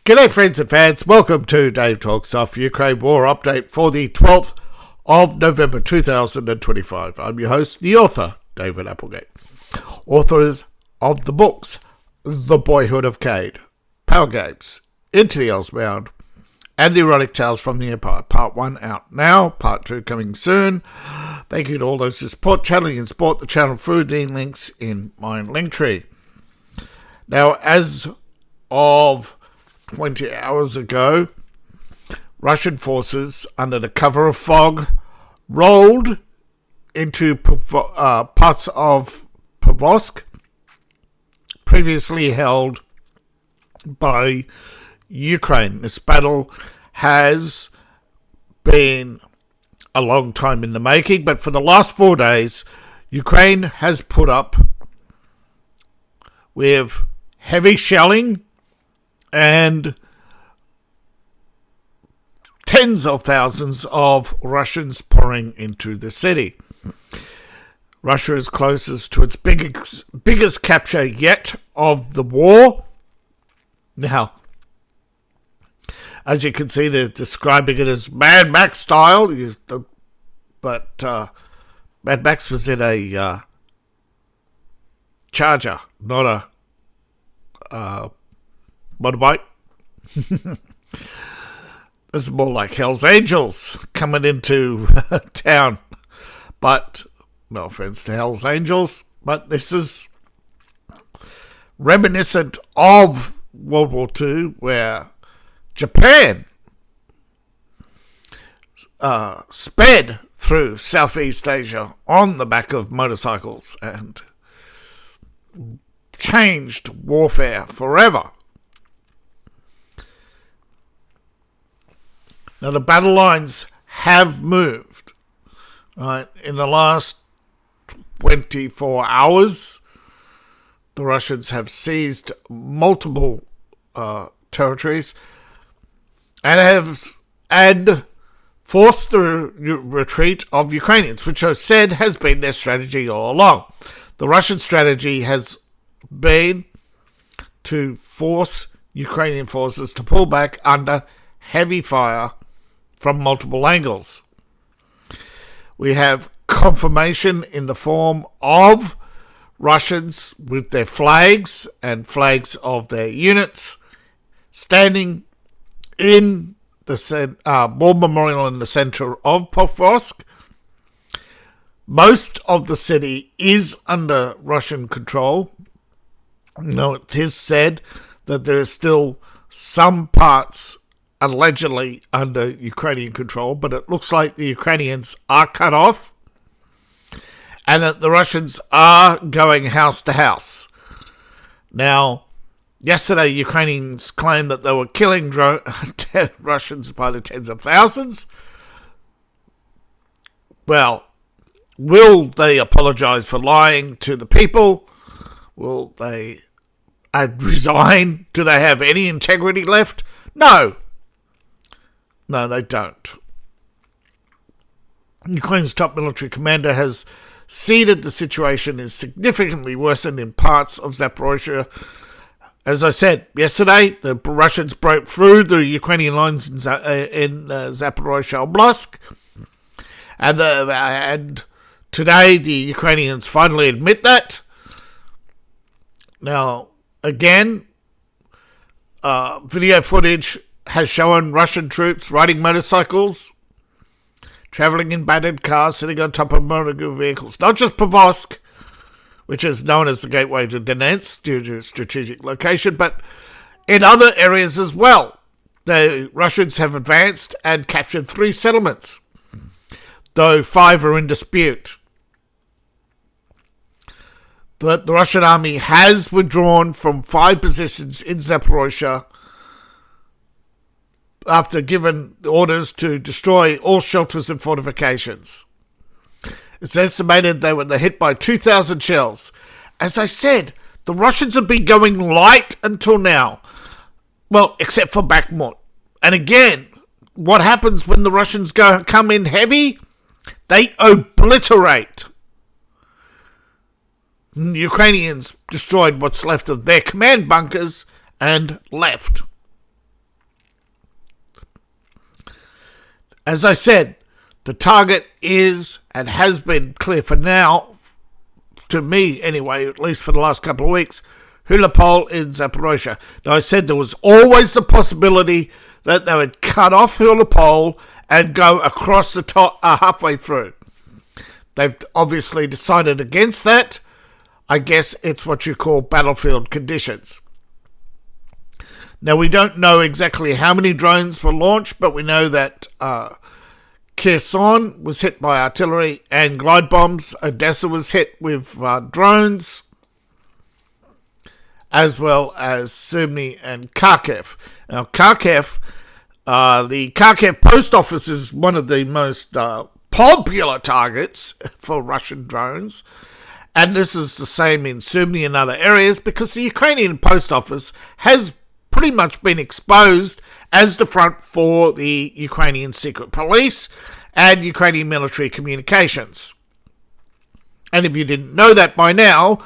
G'day friends and fans, welcome to Dave Talks Stuff, Ukraine War Update for the 12th of November 2025. I'm your host, the author, David Applegate. Authors of the books, The Boyhood of Cade, Power Games, Into the Ellsbound, and The Erotic Tales from the Empire. Part 1 out now, Part 2 coming soon. Thank you to all those who support channeling and support the channel through the links in my link tree. Now, as of 20 hours ago, Russian forces, under the cover of fog, rolled into parts of Pokrovsk, previously held by Ukraine. This battle has been a long time in the making, but for the last 4 days, Ukraine has put up with heavy shelling and tens of thousands of Russians pouring into the city. Russia is closest to its biggest capture yet of the war. Now, as you can see, they're describing it as Mad Max style, but Mad Max was in a Charger, not a motorbike. This is more like Hell's Angels coming into town. But, no offense to Hell's Angels, but this is reminiscent of World War II, where Japan sped through Southeast Asia on the back of motorcycles and changed warfare forever. Now, the battle lines have moved. Right? In the last 24 hours, the Russians have seized multiple territories and forced the retreat of Ukrainians, which I said has been their strategy all along. The Russian strategy has been to force Ukrainian forces to pull back under heavy fire from multiple angles. We have confirmation in the form of Russians with their flags and flags of their units standing in the war memorial in the center of Pokrovsk. Most of the city is under Russian control. Now, it is said that there are still some parts allegedly under Ukrainian control, but it looks like the Ukrainians are cut off and that the Russians are going house to house. Now, yesterday, Ukrainians claimed that they were killing Russians by the tens of thousands. Well, will they apologize for lying to the people? Will they resign? Do they have any integrity left? No. No, they don't. Ukraine's top military commander has stated the situation is significantly worsened in parts of Zaporozhye. As I said yesterday, the Russians broke through the Ukrainian lines in Zaporozhye Oblast, and today the Ukrainians finally admit that. Now, again, video footage has shown Russian troops riding motorcycles, travelling in battered cars, sitting on top of motor vehicles. Not just Pokrovsk, which is known as the gateway to Donetsk due to its strategic location, but in other areas as well. The Russians have advanced and captured 3 settlements, though 5 are in dispute. The Russian army has withdrawn from 5 positions in Zaporozhye after given orders to destroy all shelters and fortifications. It's estimated they were hit by 2,000 shells. As I said, the Russians have been going light until now. Well, except for Bakhmut. And again, what happens when the Russians come in heavy? They obliterate. The Ukrainians destroyed what's left of their command bunkers and left. As I said, the target is and has been clear for now, to me anyway, at least for the last couple of weeks, Hulapol in Zaporozhye. Now, I said there was always the possibility that they would cut off Hulapol and go across the top, halfway through. They've obviously decided against that. I guess it's what you call battlefield conditions. Now, we don't know exactly how many drones were launched, but we know that Kherson was hit by artillery and glide bombs. Odessa was hit with drones, as well as Sumy and Kharkiv. Now, Kharkiv, the Kharkiv post office is one of the most popular targets for Russian drones. And this is the same in Sumy and other areas because the Ukrainian post office has pretty much been exposed as the front for the Ukrainian secret police and Ukrainian military communications. And if you didn't know that by now,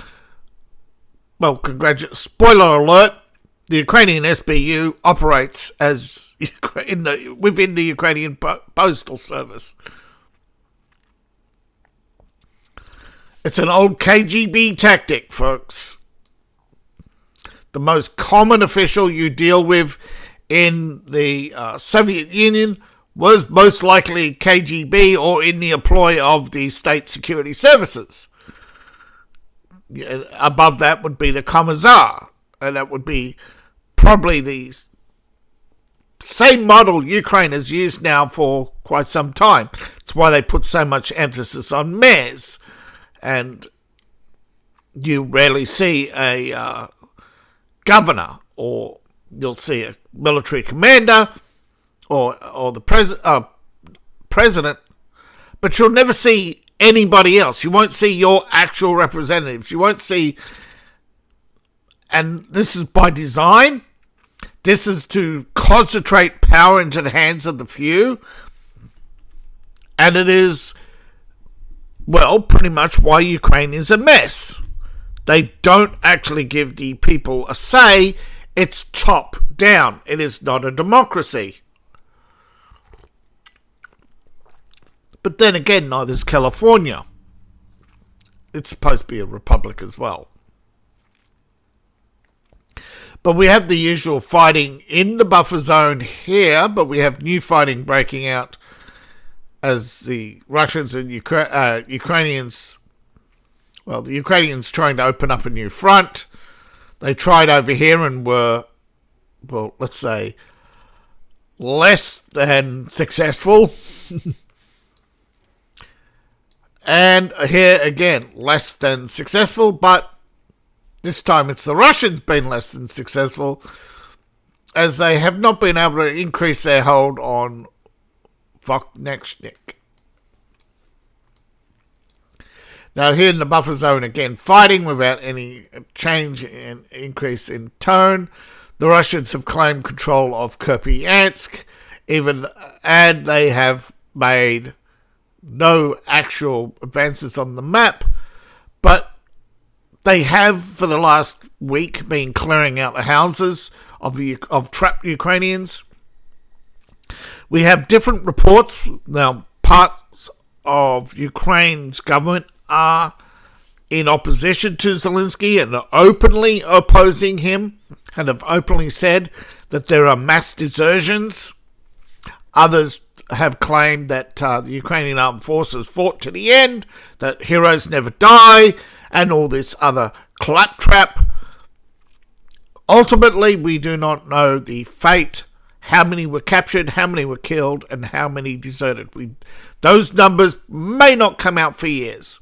well, spoiler alert, the Ukrainian SBU operates as within the Ukrainian postal service. It's an old KGB tactic, folks. The most common official you deal with in the Soviet Union was most likely KGB or in the employ of the state security services. Above that would be the Commissar, and that would be probably the same model Ukraine has used now for quite some time. It's why they put so much emphasis on mayors. And you rarely see a governor, or you'll see a military commander, or the president, but you'll never see anybody else. You won't see your actual representatives. You won't see, and this is by design. This is to concentrate power into the hands of the few, and it is, well, pretty much why Ukraine is a mess. They don't actually give the people a say. It's top down. It is not a democracy. But then again, neither is California. It's supposed to be a republic as well. But we have the usual fighting in the buffer zone here, but we have new fighting breaking out as the Russians and Ukrainians, well, the Ukrainians trying to open up a new front. They tried over here and were, well, let's say, less than successful. And here again, less than successful, but this time it's the Russians been less than successful, as they have not been able to increase their hold on Voknechnik. Now here in the buffer zone again, fighting without any change in increase in tone. The Russians have claimed control of Kupiansk, and they have made no actual advances on the map, but they have for the last week been clearing out the houses of trapped Ukrainians. We have different reports. Now, parts of Ukraine's government are in opposition to Zelensky and are openly opposing him and have openly said that there are mass desertions. Others have claimed that the Ukrainian armed forces fought to the end, that heroes never die, and all this other claptrap. Ultimately, we do not know the fate, how many were captured, how many were killed, and how many deserted. Those numbers may not come out for years.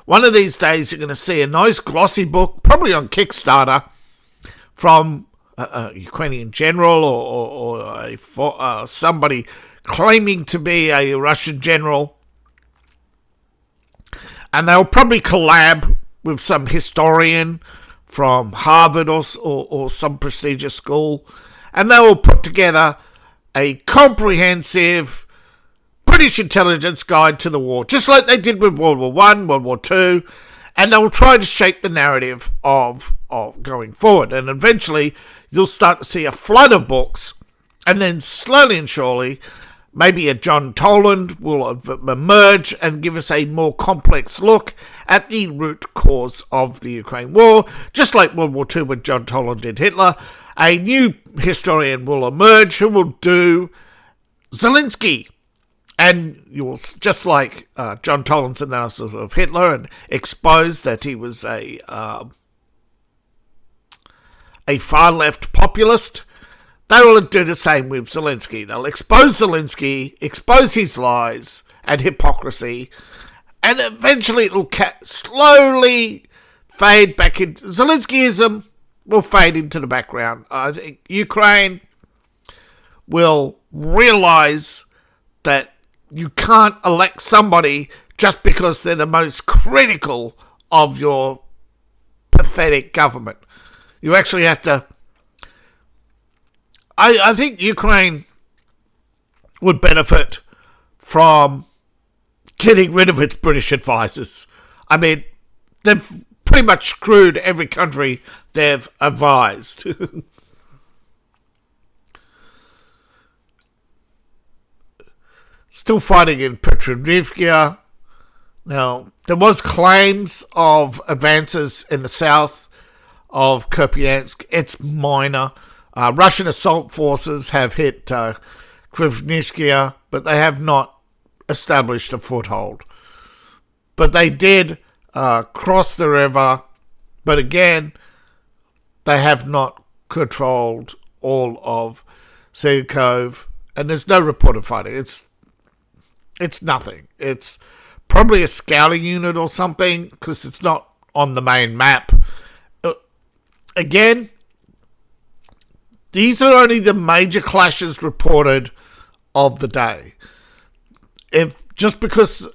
One of these days, you're going to see a nice glossy book, probably on Kickstarter, from a Ukrainian general or somebody claiming to be a Russian general. And they'll probably collab with some historian from Harvard or some prestigious school. And they will put together a comprehensive British intelligence guide to the war, just like they did with World War I, World War II, and they will try to shape the narrative of going forward. And eventually, you'll start to see a flood of books, and then slowly and surely, Maybe a John Toland will emerge and give us a more complex look at the root cause of the Ukraine war. Just like World War II when John Toland did Hitler, a new historian will emerge who will do Zelensky. And you'll, just like John Toland's analysis of Hitler and expose that he was a far-left populist, they will do the same with Zelensky. They'll expose Zelensky, expose his lies and hypocrisy, and eventually it will slowly fade back into... Zelenskyism will fade into the background. I think Ukraine will realise that you can't elect somebody just because they're the most critical of your pathetic government. You actually have to... I think Ukraine would benefit from getting rid of its British advisors. I mean, they've pretty much screwed every country they've advised. Still fighting in Pokrovsk. Now, there was claims of advances in the south of Kupiansk. It's minor. Russian assault forces have hit Krivnishkia, but they have not established a foothold. But they did cross the river, but again, they have not controlled all of Zykov, and there's no reported fighting. It's nothing. It's probably a scouting unit or something, because it's not on the main map. Again, these are only the major clashes reported of the day. Just because,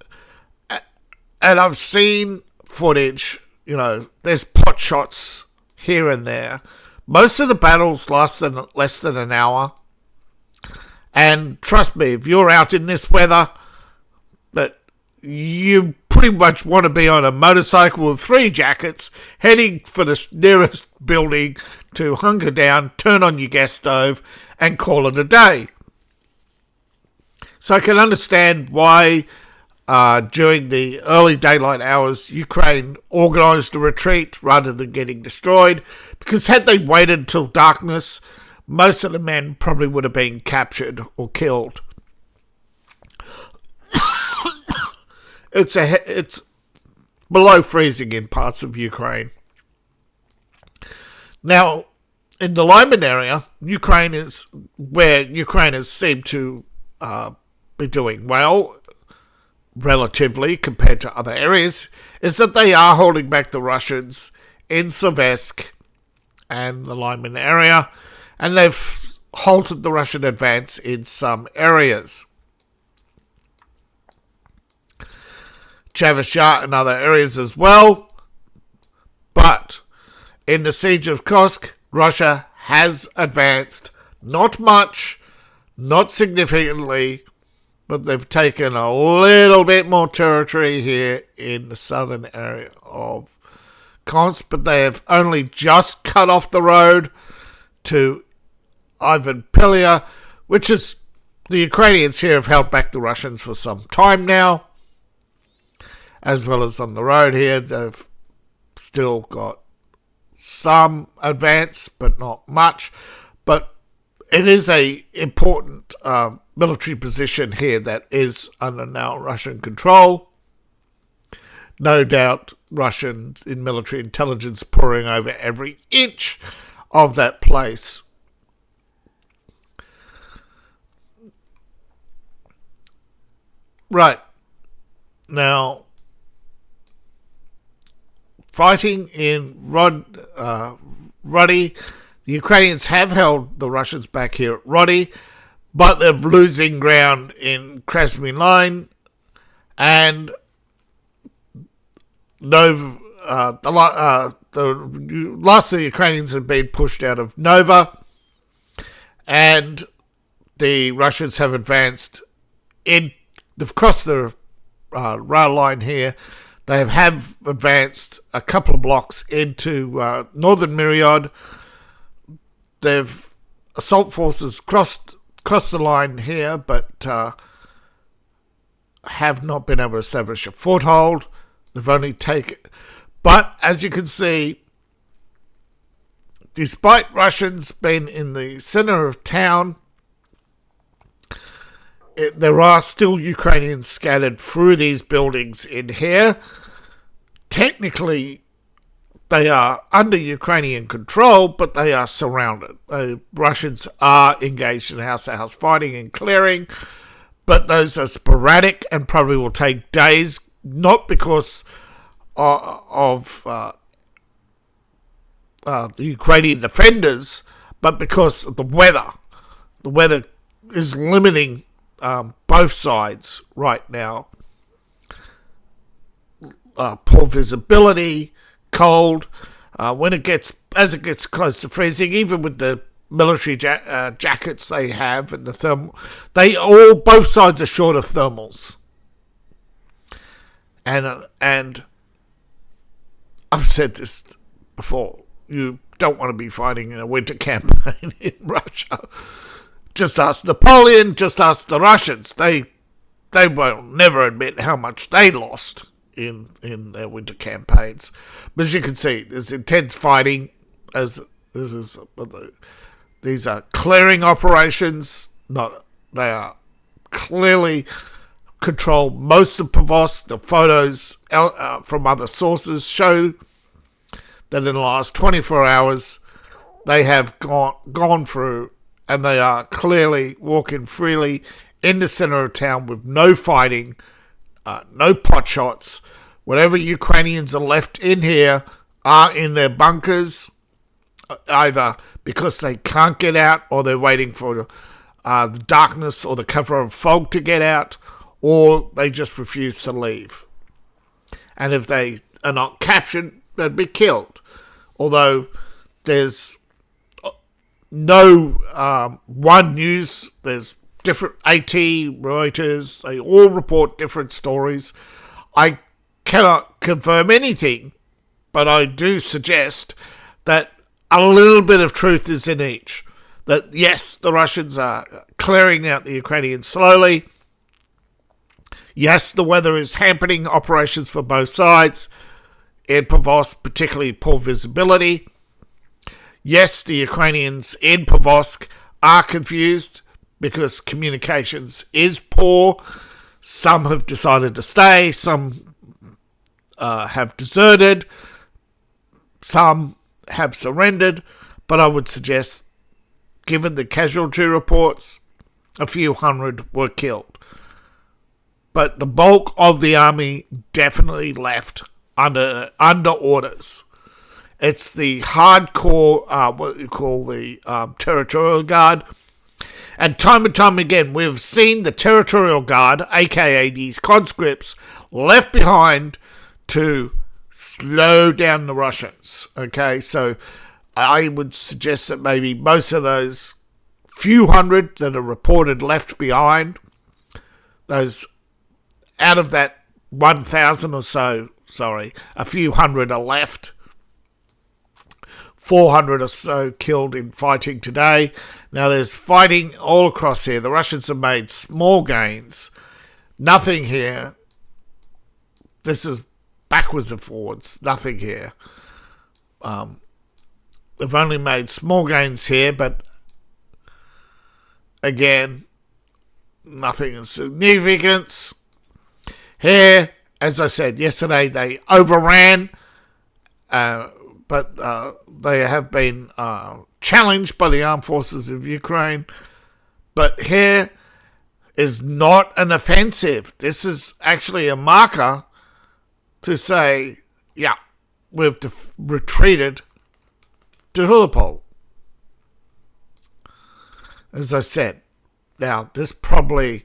and I've seen footage, there's pot shots here and there. Most of the battles last less than an hour. And trust me, if you're out in this weather, that you pretty much want to be on a motorcycle with 3 jackets, heading for the nearest building to hunker down, turn on your gas stove, and call it a day. So I can understand why during the early daylight hours, Ukraine organised a retreat rather than getting destroyed, because had they waited till darkness, most of the men probably would have been captured or killed. It's below freezing in parts of Ukraine. Now, in the Lyman area, Ukraine is where Ukrainians seem to be doing well, relatively, compared to other areas, is that they are holding back the Russians in Seversk and the Lyman area, and they've halted the Russian advance in some areas. Chavashar and other areas as well. But in the siege of Kursk, Russia has advanced. Not much, not significantly, but they've taken a little bit more territory here in the southern area of Kursk, but they have only just cut off the road to Ivan Pilia, which is, the Ukrainians here have held back the Russians for some time now. As well as on the road here, they've still got some advance, but not much. But it is a important military position here that is under now Russian control. No doubt Russians in military intelligence poring over every inch of that place. Right. Now, fighting in Ruddy, the Ukrainians have held the Russians back here at Ruddy, but they're losing ground in Krasny Line, and the last of the Ukrainians have been pushed out of Nova, and the Russians have advanced in. They've crossed the rail line here. They have advanced a couple of blocks into northern Myriad. Assault forces crossed crossed the line here, but have not been able to establish a foothold. They've only taken... But, as you can see, despite Russians being in the center of town, there are still Ukrainians scattered through these buildings in here. Technically, they are under Ukrainian control, but they are surrounded. Russians are engaged in house-to-house fighting and clearing, but those are sporadic and probably will take days, not because of the Ukrainian defenders, but because of the weather. The weather is limiting both sides right now. Poor visibility, cold. As it gets close to freezing, even with the military jackets they have and the both sides are short of thermals. And I've said this before. You don't want to be fighting in a winter campaign in Russia. Just ask Napoleon, just ask the Russians. They will never admit how much they lost in their winter campaigns. But as you can see, there's intense fighting. These are clearing operations. They are clearly control most of Pokrovsk. The photos from other sources show that in the last 24 hours they have gone through, and they are clearly walking freely in the center of town with no fighting, no pot shots. Whatever Ukrainians are left in here are in their bunkers, either because they can't get out or they're waiting for the darkness or the cover of fog to get out, or they just refuse to leave. And if they are not captured, they'd be killed. Although there's no one news, there's different AT, Reuters, they all report different stories. I cannot confirm anything, but I do suggest that a little bit of truth is in each. That yes, the Russians are clearing out the Ukrainians slowly. Yes, the weather is hampering operations for both sides. In Pokrovsk, particularly poor visibility. Yes, the Ukrainians in Pokrovsk are confused because communications is poor. Some have decided to stay. Some have deserted. Some have surrendered. But I would suggest, given the casualty reports, a few hundred were killed. But the bulk of the army definitely left under orders. It's the hardcore, what you call the territorial guard. And time again, we've seen the territorial guard, aka these conscripts, left behind to slow down the Russians. Okay, so I would suggest that maybe most of those few hundred that are reported left behind, those out of that 1,000 or so, a few hundred are left. 400 or so killed in fighting today. Now there's fighting all across here. The Russians have made small gains. Nothing here. This is backwards and forwards. Nothing here. They've only made small gains here, but again, nothing of significance. Here, as I said yesterday, they overran, but they have been challenged by the armed forces of Ukraine. But here is not an offensive. This is actually a marker to say, yeah, we've retreated to Hulipol. As I said, now this probably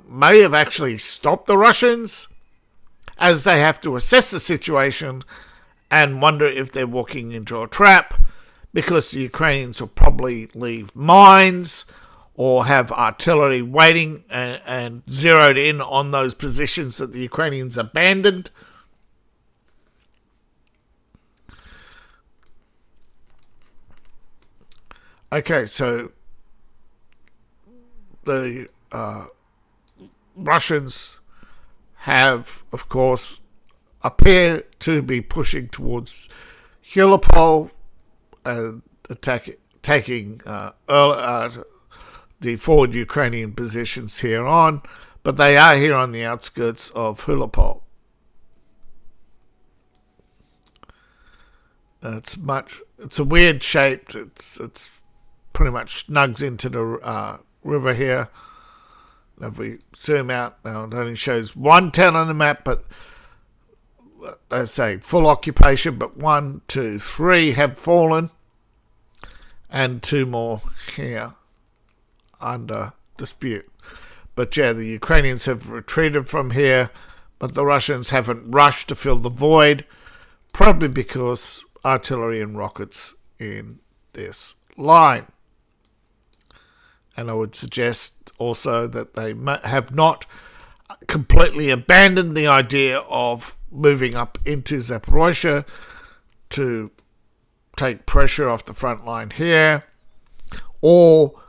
may have actually stopped the Russians, as they have to assess the situation and wonder if they're walking into a trap, because the Ukrainians will probably leave mines or have artillery waiting and zeroed in on those positions that the Ukrainians abandoned. Okay, so the Russians have, of course, appear to be pushing towards Helipol and taking the forward Ukrainian positions here on, but they are here on the outskirts of Helipol. It's a weird shape. It's pretty much snugs into the river here. If we zoom out, now it only shows one town on the map, but let's say full occupation, but 1, 2, 3 have fallen, and 2 more here under dispute. But yeah, the Ukrainians have retreated from here, but the Russians haven't rushed to fill the void, probably because artillery and rockets in this line. And I would suggest also that they have not completely abandoned the idea of moving up into Zaporozhye to take pressure off the front line here, or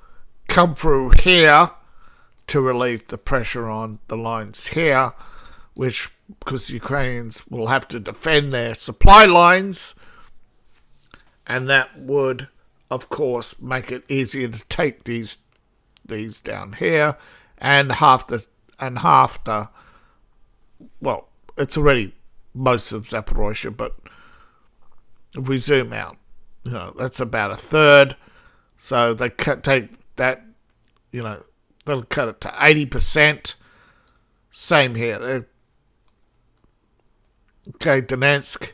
come through here to relieve the pressure on the lines here, which, because the Ukrainians will have to defend their supply lines, and that would, of course, make it easier to take these down here, and well, it's already most of Zaporozhye, but if we zoom out, that's about a third. So they take that, they'll cut it to 80%. Same here. Okay, Donetsk.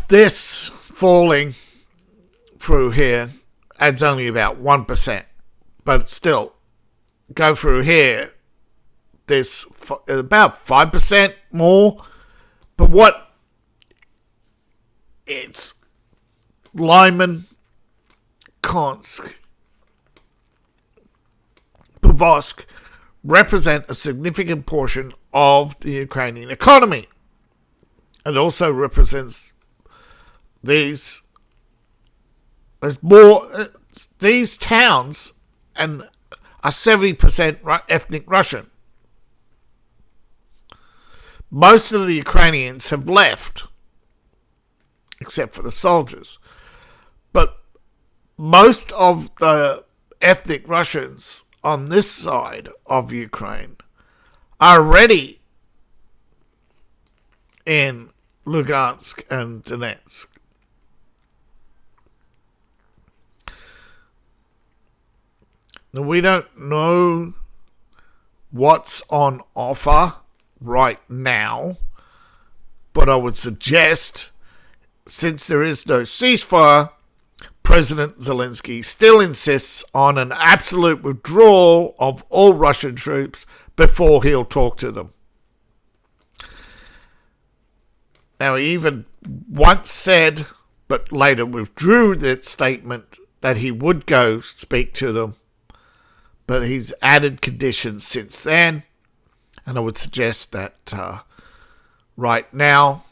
This falling through here adds only about 1%, but still, go through here, there's about 5% more. But what it's Lyman, Konsk, Pokrovsk represent a significant portion of the Ukrainian economy. It also represents these towns and are 70% ethnic Russian. Most of the Ukrainians have left, except for the soldiers. But most of the ethnic Russians on this side of Ukraine are already in Lugansk and Donetsk. Now, we don't know what's on offer right now, but I would suggest, since there is no ceasefire, President Zelensky still insists on an absolute withdrawal of all Russian troops before he'll talk to them. Now, he even once said, but later withdrew that statement, that he would go speak to them, but he's added conditions since then, and I would suggest that right now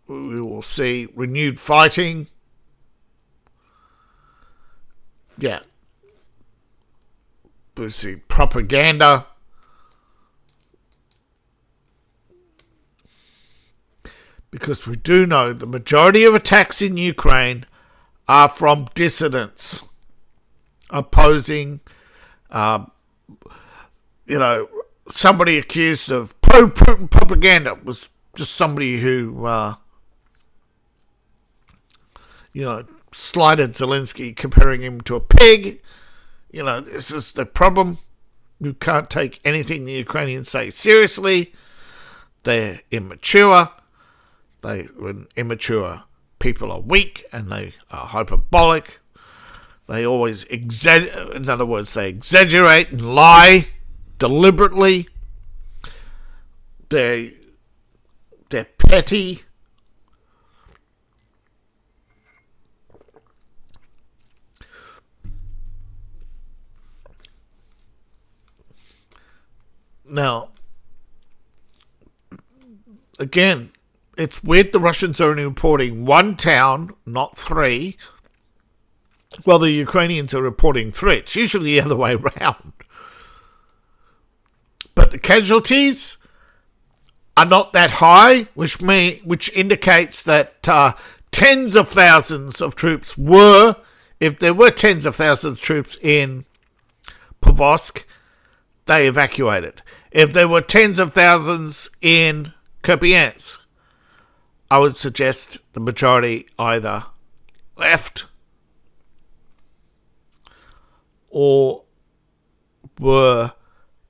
we will see renewed fighting. Yeah. We see propaganda. Because we do know the majority of attacks in Ukraine are from dissidents opposing, somebody accused of pro-Putin propaganda was just somebody who, slighted Zelensky, comparing him to a pig. This is the problem. You can't take anything the Ukrainians say seriously. They're immature. When immature people are weak and they are hyperbolic, they always in other words, they exaggerate and lie deliberately. They're petty. Now, again, it's weird the Russians are only reporting one town, not 3. while the Ukrainians are reporting threats, usually the other way around. But the casualties are not that high, which indicates that tens of thousands of troops were, if there were tens of thousands of troops in Pokrovsk, they evacuated. If there were tens of thousands in Kupiansk, I would suggest the majority either left or were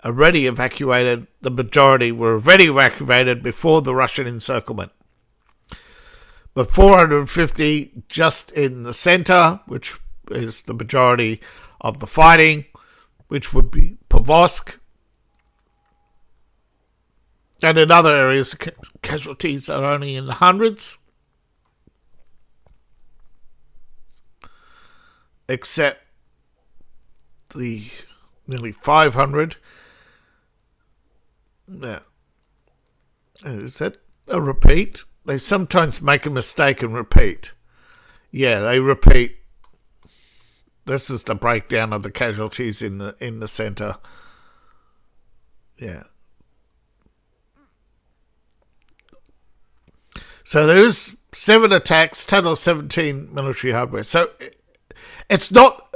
already evacuated. The majority were already evacuated before the Russian encirclement. But 450 just in the centre, which is the majority of the fighting, which would be Pokrovsk. And in other areas, the casualties are only in the hundreds. Except the nearly 500. Now, is that a repeat? They sometimes make a mistake and repeat. Yeah, they repeat. This is the breakdown of the casualties in the centre. Yeah. So there is 7 attacks, total 17 military hardware. So it's not.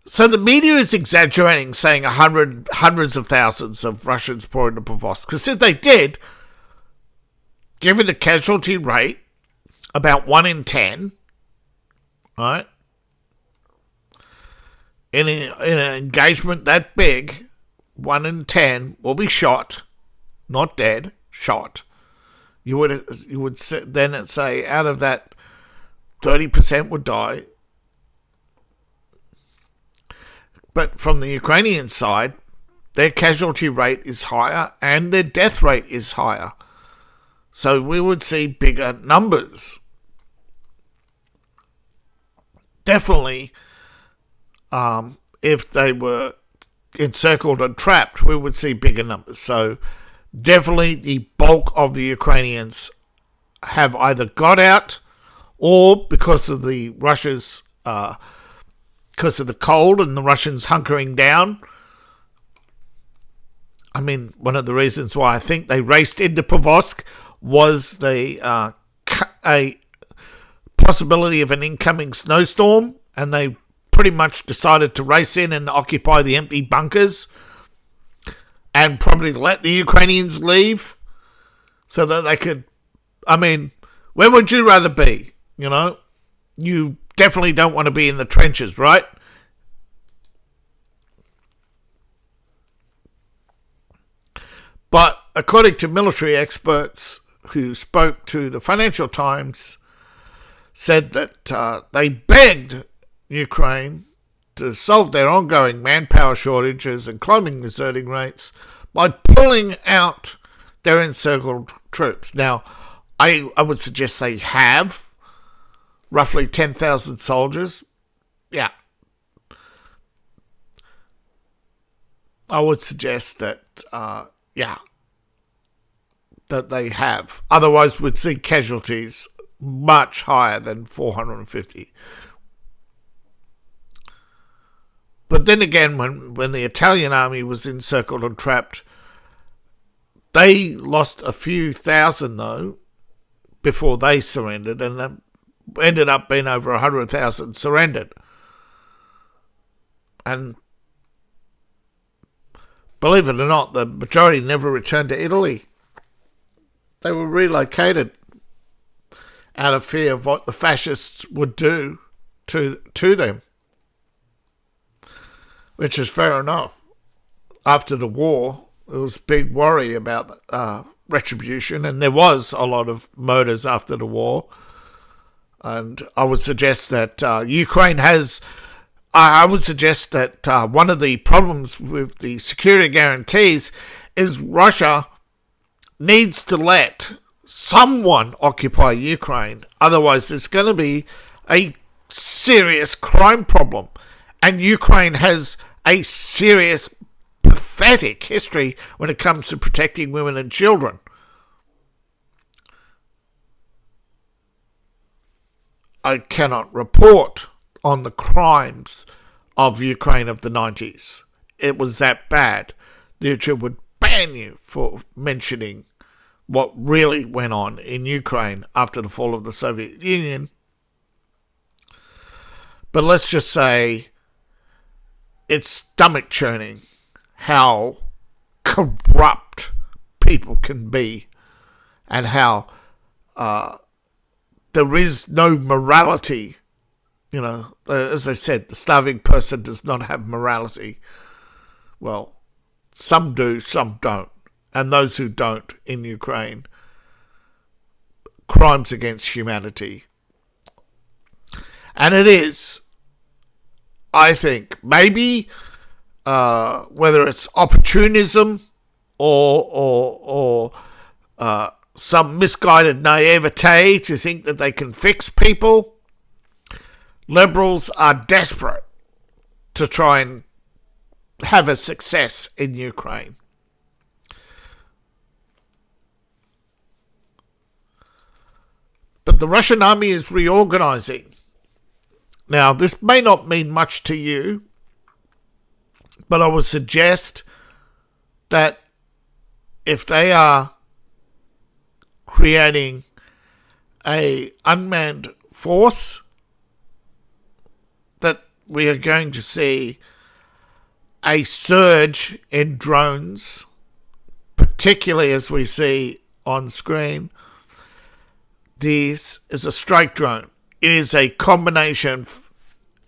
So the media is exaggerating, saying hundreds of thousands of Russians pouring into Pokrovsk. Because if they did, given the casualty rate, about 1 in 10, right? In an engagement that big, 1 in 10 will be shot, not dead, shot. You would then say out of that, 30% would die. But from the Ukrainian side, their casualty rate is higher and their death rate is higher. So we would see bigger numbers. Definitely, if they were encircled and trapped, we would see bigger numbers. So definitely the bulk of the Ukrainians have either got out or because of the Russia's because of the cold and the Russians hunkering down. I mean, one of the reasons why I think they raced into Pokrovsk was a possibility of an incoming snowstorm, and they pretty much decided to race in and occupy the empty bunkers and probably let the Ukrainians leave so that they could... I mean, where would you rather be? You know, you definitely don't want to be in the trenches, right? But according to military experts who spoke to the Financial Times, said that they begged Ukraine to solve their ongoing manpower shortages and climbing deserting rates by pulling out their encircled troops. Now, I would suggest they have roughly 10,000 soldiers. Yeah. I would suggest that, that they have. Otherwise, we'd see casualties much higher than 450. But then again, when the Italian army was encircled and trapped, they lost a few thousand, though, before they surrendered, and then ended up being over 100,000 surrendered. And believe it or not, the majority never returned to Italy. They were relocated out of fear of what the fascists would do to them. Which is fair enough. After the war, there was big worry about retribution, and there was a lot of murders after the war. And I would suggest that Ukraine has... I would suggest that one of the problems with the security guarantees is Russia needs to let someone occupy Ukraine. Otherwise, there's going to be a serious crime problem. And Ukraine has a serious, pathetic history when it comes to protecting women and children. I cannot report on the crimes of Ukraine of the 90s. It was that bad. YouTube would ban you for mentioning what really went on in Ukraine after the fall of the Soviet Union. But let's just say it's stomach churning how corrupt people can be and how there is no morality. You know, as I said, the starving person does not have morality. Well, some do, some don't. And those who don't in Ukraine, crimes against humanity. And it is, I think, maybe whether it's opportunism or some misguided naivete to think that they can fix people, liberals are desperate to try and have a success in Ukraine. But the Russian army is reorganizing. Now, this may not mean much to you, but I would suggest that if they are creating a unmanned force, that we are going to see a surge in drones, particularly as we see on screen. This is a strike drone. It is a combination.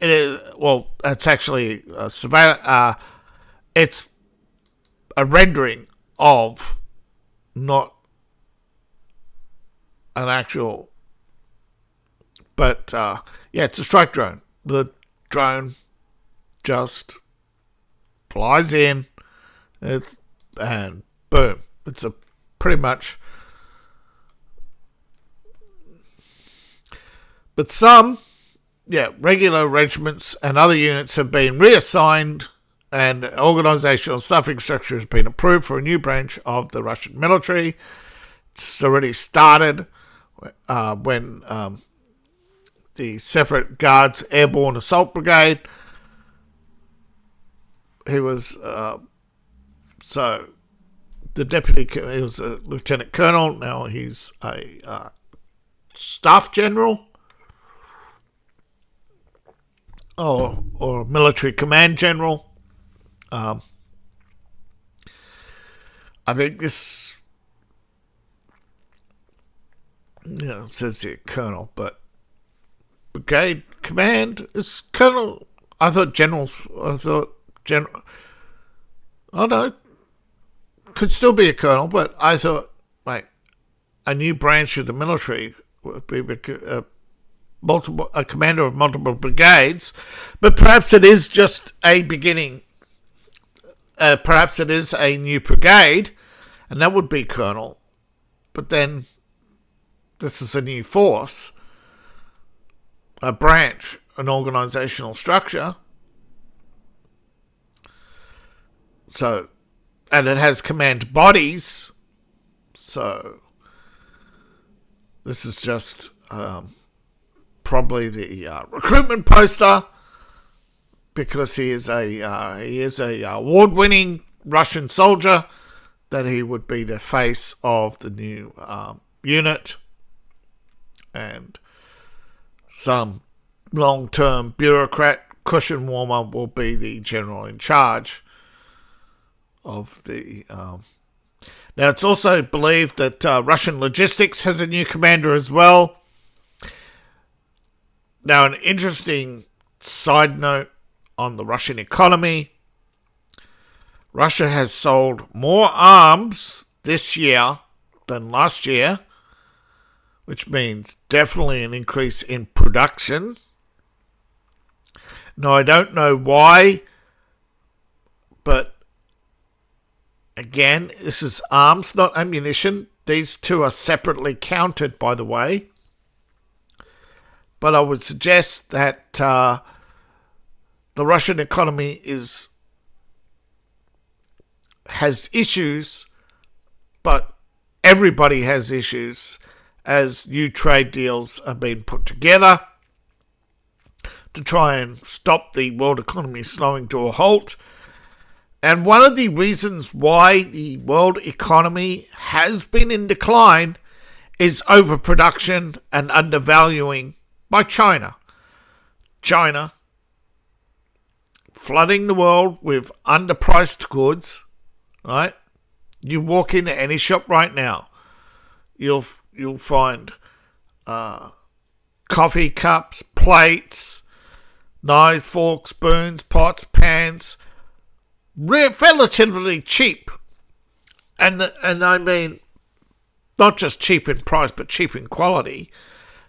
It is, well, it's actually a surveillance. It's a rendering of not an actual, but yeah, it's a strike drone. The drone just flies in, and boom, it's a pretty much. But some, regular regiments and other units have been reassigned, and organisational staffing structure has been approved for a new branch of the Russian military. It's already started when the Separate Guards Airborne Assault Brigade, he was, so the deputy, he was a lieutenant colonel, now he's a staff general, or military command general. I think this, it says here colonel, but brigade command is colonel. I thought general. Oh no, could still be a colonel, but I thought, a new branch of the military would be a commander of multiple brigades, but perhaps it is just a beginning. Perhaps it is a new brigade, and that would be colonel. But then this is a new force, a branch, an organisational structure. So, and it has command bodies. So this is just probably the recruitment poster, because he is a award-winning Russian soldier, that he would be the face of the new unit, and some long-term bureaucrat cushion warmer will be the general in charge of the. Now, it's also believed that Russian logistics has a new commander as well. Now, an interesting side note on the Russian economy: Russia has sold more arms this year than last year, which means definitely an increase in production. Now, I don't know why, but again, this is arms, not ammunition. These two are separately counted, by the way. But I would suggest that the Russian economy has issues, but everybody has issues as new trade deals are being put together to try and stop the world economy slowing to a halt. And one of the reasons why the world economy has been in decline is overproduction and undervaluing by China. China flooding the world with underpriced goods, right? You walk into any shop right now, you'll find coffee cups, plates, knives, forks, spoons, pots, pans, relatively cheap, and I mean not just cheap in price but cheap in quality.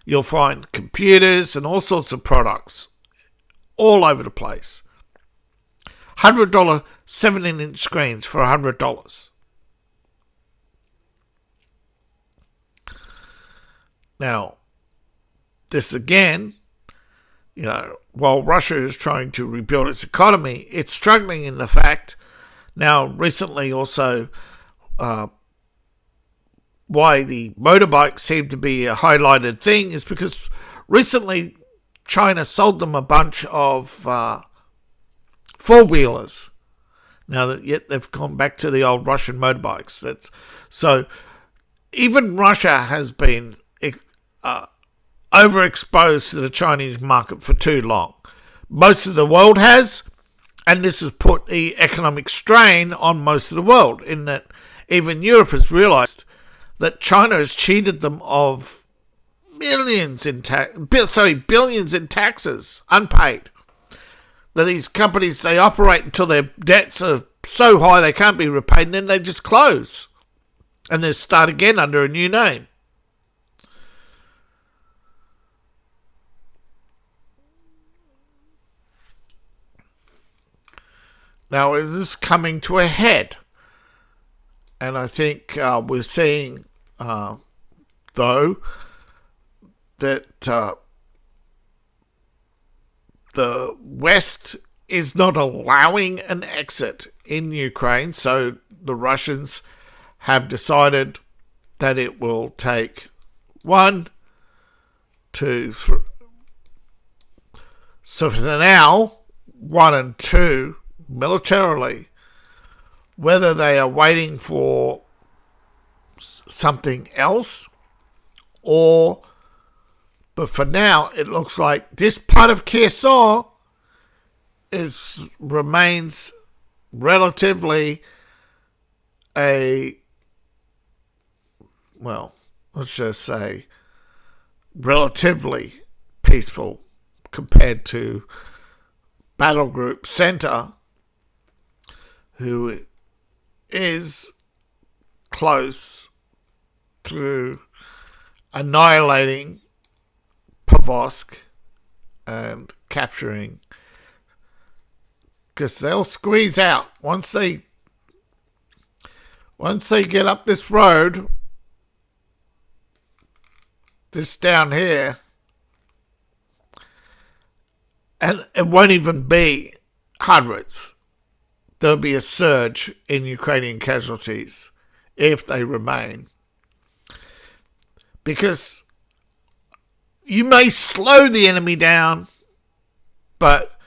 You'll find computers and all sorts of products all over the place. $100 17-inch screens for $100. Now, this again, while Russia is trying to rebuild its economy, it's struggling in the fact, now recently also, why the motorbikes seem to be a highlighted thing is because recently China sold them a bunch of four-wheelers. Now that yet they've gone back to the old Russian motorbikes. So even Russia has been overexposed to the Chinese market for too long. Most of the world has, and this has put the economic strain on most of the world, in that even Europe has realised that China has cheated them of billions in taxes unpaid. That these companies, they operate until their debts are so high they can't be repaid, and then they just close and they start again under a new name. Now, it is coming to a head, and I think we're seeing, though, that the West is not allowing an exit in Ukraine, so the Russians have decided that it will take 1, 2, 3. So for now, 1 and 2 militarily, whether they are waiting for something else but for now it looks like this part of Kherson remains relatively let's just say relatively peaceful compared to Battle Group Center, who is close to annihilating Pokrovsk and capturing, because they'll squeeze out once they get up this road, this down here, and it won't even be hundreds. There'll be a surge in Ukrainian casualties if they remain. Because you may slow the enemy down, but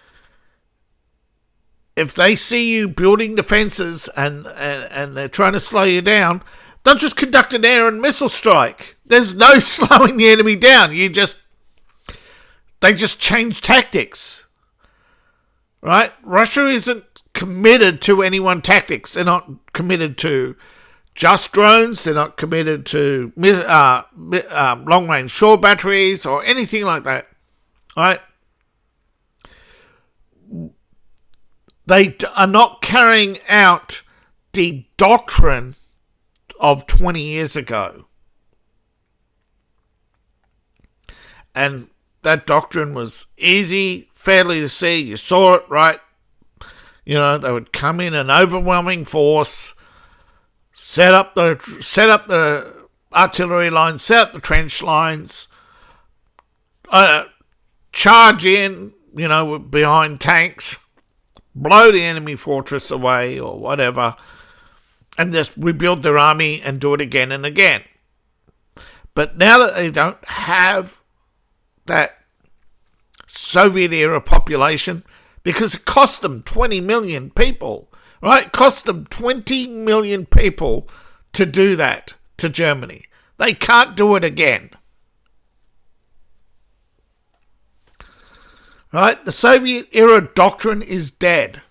if they see you building defences and they're trying to slow you down, they'll just conduct an air and missile strike. There's no slowing the enemy down. They just change tactics. Right? Russia isn't committed to any one tactics. They're not committed to just drones. They're not committed to long-range shore batteries or anything like that. Right? They are not carrying out the doctrine of 20 years ago. And that doctrine was easy, fairly to see. You saw it, right? They would come in an overwhelming force, set up the artillery lines, set up the trench lines, charge in, behind tanks, blow the enemy fortress away or whatever, and just rebuild their army and do it again and again. But now that they don't have that Soviet-era population, because it cost them 20 million people, right? It cost them 20 million people to do that to Germany. They can't do it again. Right? The Soviet-era doctrine is dead.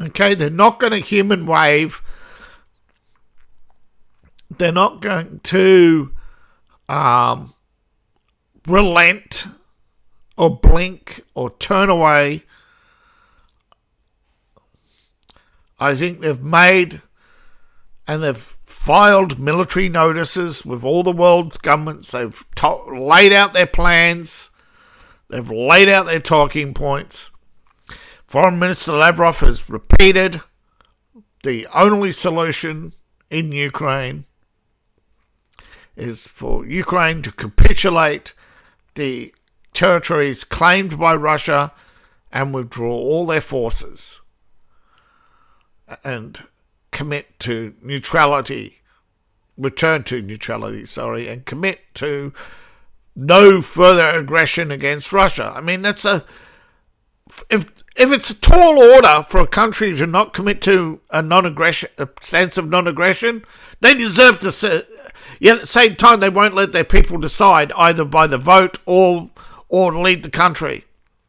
Okay? They're not going to human wave. They're not going to relent or blink or turn away. I think they've made and they've filed military notices with all the world's governments. They've laid out their plans. They've laid out their talking points. Foreign Minister Lavrov has repeated the only solution in Ukraine is for Ukraine to capitulate the territories claimed by Russia and withdraw all their forces and commit to neutrality, return to neutrality, and commit to no further aggression against Russia. I mean, that's if it's a tall order for a country to not commit to a stance of non-aggression, they deserve to say. Yet at the same time, they won't let their people decide either by the vote or leave the country.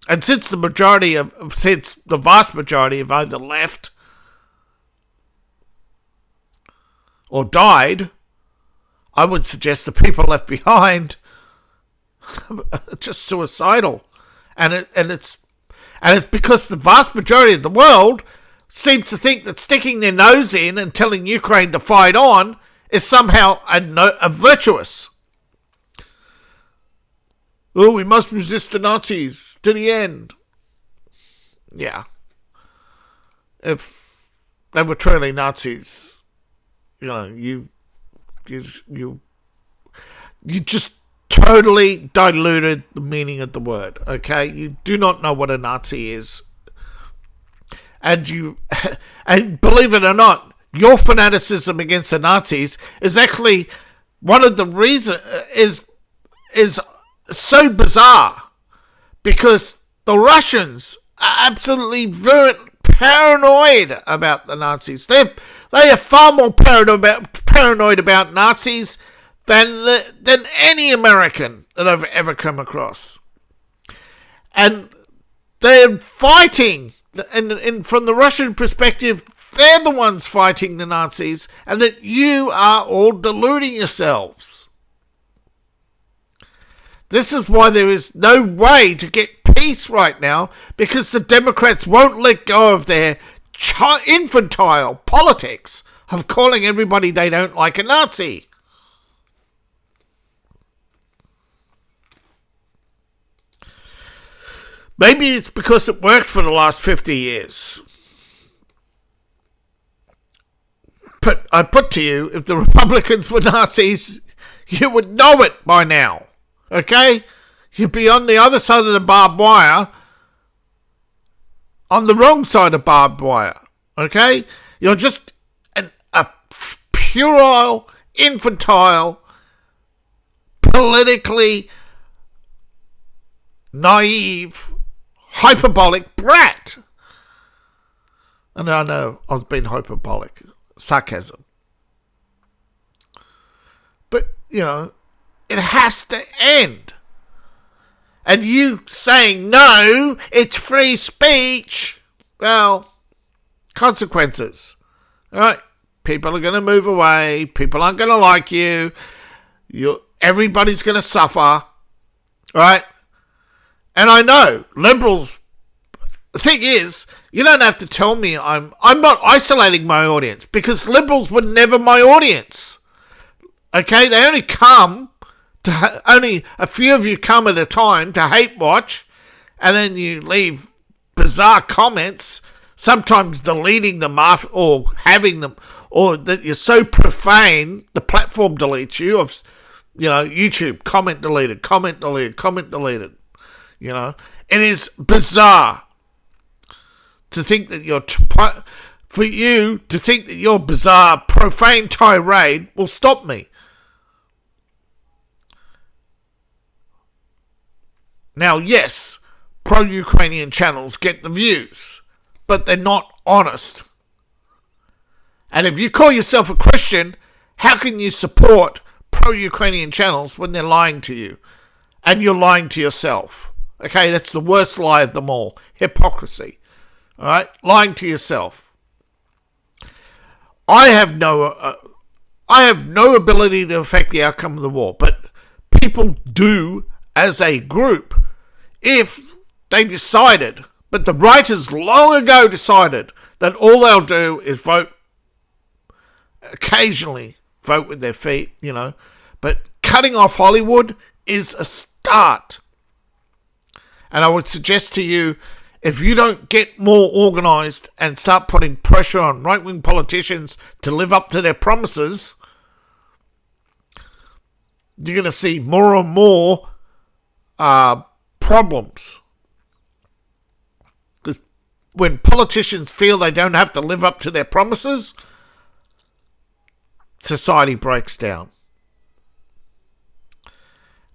And since the vast majority have either left or died, I would suggest the people left behind are just suicidal, and it's because the vast majority of the world seems to think that sticking their nose in and telling Ukraine to fight on is somehow a virtuous. Oh, we must resist the Nazis to the end. Yeah. If they were truly Nazis, you just totally diluted the meaning of the word, okay? You do not know what a Nazi is. And believe it or not, your fanaticism against the Nazis is actually one of the reasons is so bizarre, because the Russians are absolutely very paranoid about the Nazis. They are far more paranoid about Nazis than any American that I've ever come across. And they're fighting, and from the Russian perspective, they're the ones fighting the Nazis, and that you are all deluding yourselves. This is why there is no way to get peace right now, because the Democrats won't let go of their infantile politics of calling everybody they don't like a Nazi. Maybe it's because it worked for the last 50 years. But I put to you, if the Republicans were Nazis, you would know it by now. Okay? You'd be on the other side of the barbed wire, on the wrong side of barbed wire. Okay? You're just a puerile, infantile, politically naive, hyperbolic brat. And I know I was being hyperbolic. Sarcasm. But, it has to end. And you saying, no, it's free speech, well, consequences. All right? People are going to move away. People aren't going to like you. Everybody's going to suffer. All right? And I know, liberals, the thing is, you don't have to tell me I'm not isolating my audience, because liberals were never my audience. Okay? They only come to, only a few of you come at a time to hate watch, and then you leave bizarre comments, sometimes deleting them after, or having them, or that you're so profane, the platform deletes you. Of, YouTube, comment deleted. It is bizarre to think that for you to think that your bizarre, profane tirade will stop me. Now, yes, pro-Ukrainian channels get the views, but they're not honest. And if you call yourself a Christian, how can you support pro-Ukrainian channels when they're lying to you? And you're lying to yourself. Okay, that's the worst lie of them all. Hypocrisy. All right, lying to yourself. I have no ability to affect the outcome of the war, but people do as a group if they decided. But the writers long ago decided that all they'll do is vote, occasionally vote with their feet, but cutting off Hollywood is a start. And I would suggest to you, if you don't get more organised and start putting pressure on right-wing politicians to live up to their promises, you're going to see more and more problems. Because when politicians feel they don't have to live up to their promises, society breaks down.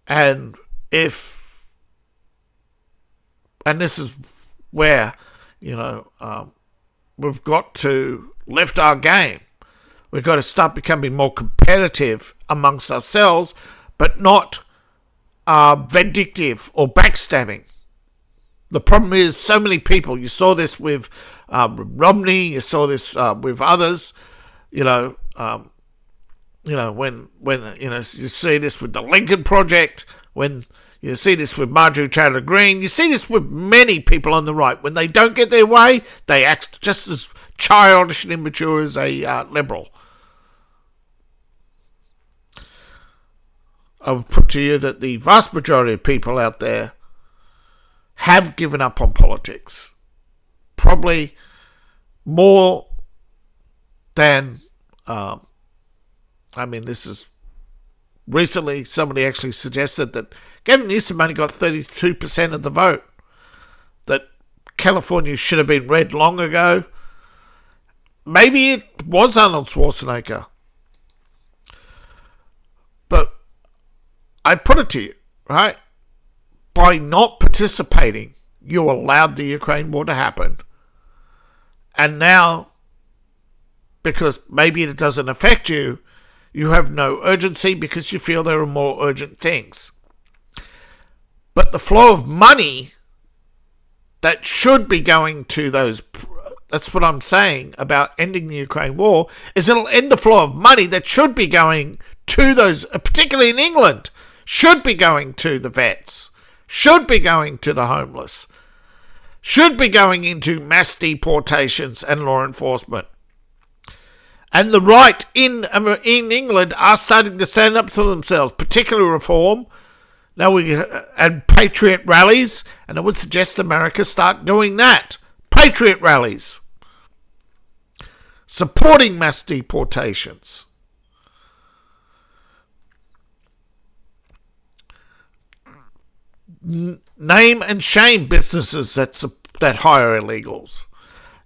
And this is where, we've got to lift our game. We've got to start becoming more competitive amongst ourselves, but not vindictive or backstabbing. The problem is so many people, you saw this with Romney, you saw this with others, when you see this with the Lincoln Project, when you see this with Marjorie Taylor Greene, you see this with many people on the right. When they don't get their way, they act just as childish and immature as a liberal. I would put to you that the vast majority of people out there have given up on politics. Probably more than... this is recently somebody actually suggested that Gavin Newsom only got 32% of the vote, that California should have been red long ago. Maybe it was Arnold Schwarzenegger. But I put it to you, right? By not participating, you allowed the Ukraine war to happen. And now, because maybe it doesn't affect you, you have no urgency because you feel there are more urgent things. But the flow of money that should be going to those, that's what I'm saying about ending the Ukraine war, is it'll end the flow of money that should be going to those, particularly in England, should be going to the vets, should be going to the homeless, should be going into mass deportations and law enforcement. And the right in England are starting to stand up for themselves, particularly reform. Now and patriot rallies, and I would suggest America start doing that. Patriot rallies. Supporting mass deportations. Name and shame businesses that hire illegals.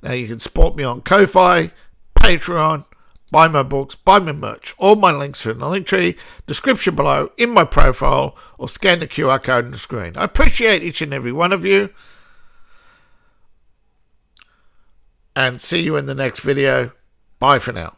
Now you can support me on Ko-Fi, Patreon, buy my books, buy my merch. All my links are in the link tree, description below, in my profile, or scan the QR code on the screen. I appreciate each and every one of you. And see you in the next video. Bye for now.